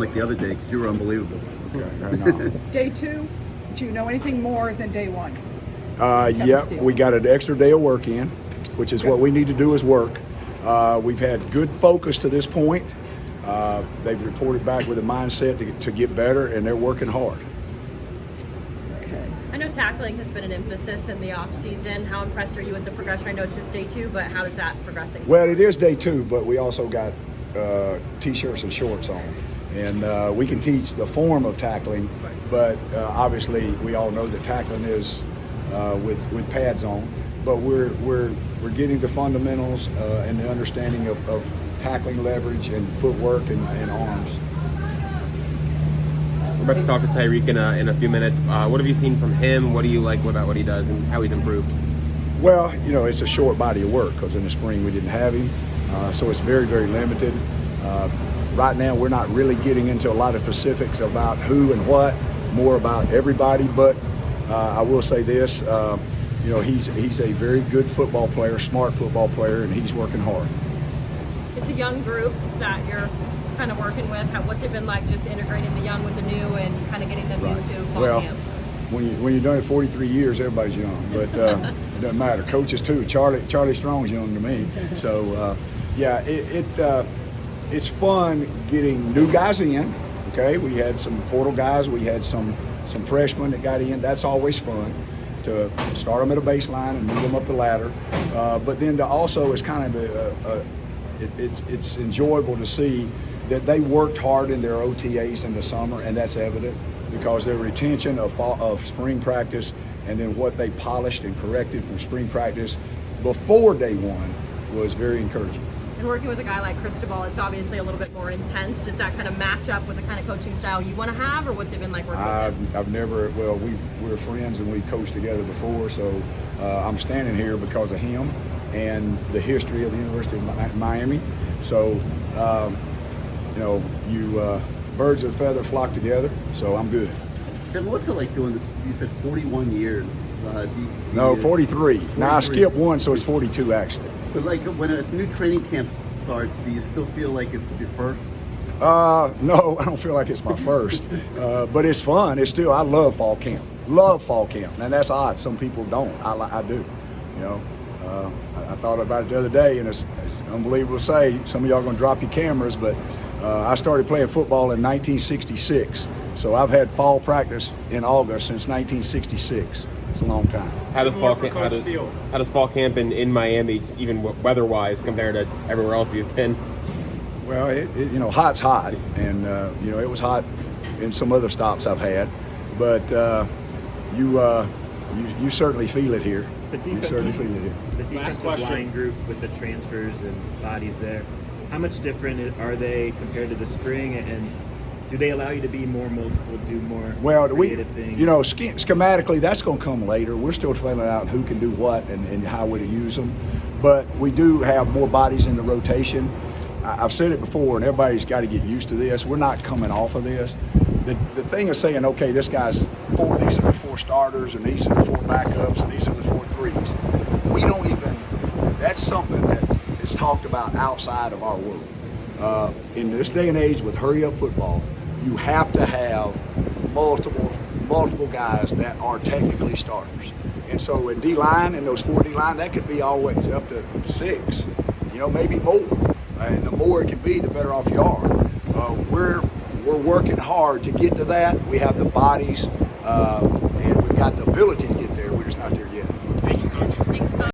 like the other day because you were unbelievable. Okay. Day two, do you know anything more than day one? Yeah, Steele. we got an extra day of work in, which is what we need to do is work. We've had good focus to this point. They've reported back with a mindset to get better, and they're working hard. Okay. I know tackling has been an emphasis in the off season. How impressed are you with the progression? I know it's just day two, but how is that progressing? Well, it is day two, but we also got T-shirts and shorts on. And we can teach the form of tackling, but obviously we all know that tackling is with pads on. But we're getting the fundamentals and the understanding of tackling leverage and footwork and arms. We're about to talk to Tyreek in a few minutes. What have you seen from him? What do you like about what he does and how he's improved? Well, you know, it's a short body of work because in the spring we didn't have him, so it's very, very limited. Right now we're not really getting into a lot of specifics about who and what, more about everybody, but I will say this, you know, he's a very good football player, smart football player, and he's working hard. It's a young group that you're kind of working with. What's it been like just integrating the young with the new and kind of getting them used to fall Well, camp? when you've done it 43 years, everybody's young, but it doesn't matter. Coaches too. Charlie Strong's young to me, so yeah, it's fun getting new guys in. Okay, we had some portal guys, we had some freshmen that got in. That's always fun to start them at a baseline and move them up the ladder. But then to also, it's kind of it's enjoyable to see that they worked hard in their OTAs in the summer, and that's evident because their retention of spring practice and then what they polished and corrected from spring practice before day one was very encouraging. And working with a guy like Cristobal, it's obviously a little bit more intense. Does that kind of match up with the kind of coaching style you want to have, or what's it been like working with him? I've never, well, we're friends and we've coached together before, so I'm standing here because of him and the history of the University of Miami. So, you know, birds of a feather flock together, so I'm good. Kevin, what's it like doing this? You said 41 years. No, 43. Now I skipped one, so it's 42 actually. But like when a new training camp starts, do you still feel like it's your first? No, I don't feel like it's my first, but it's fun. It's still, I love fall camp. Love fall camp, and that's odd. Some people don't. I do. You know, I thought about it the other day, and it's unbelievable to say. Some of y'all are going to drop your cameras, but I started playing football in 1966, so I've had fall practice in August since 1966. It's a long time. How does fall camp in Miami, even weather-wise, compared to everywhere else you've been? Well, you know, hot's hot, and you know, it was hot in some other stops I've had, but you certainly feel it here. The defensive line group with the transfers and bodies there, how much different are they compared to the spring, and do they allow you to be more multiple, do more creative things? You know, schematically, that's going to come later. We're still figuring out who can do what and how we to use them. But we do have more bodies in the rotation. I've said it before, and everybody's got to get used to this. We're not coming off of this. The thing of saying, okay, this guy's these are the four starters, and these are the four backups, and these are the four threes. We don't even, that's something that is talked about outside of our world. In this day and age with hurry-up football, you have to have multiple guys that are technically starters. And so in D-line, in those four D-line, that could be always up to 6, you know, maybe more. And the more it can be, the better off you are. We're working hard to get to that. We have the bodies, and we've got the ability to get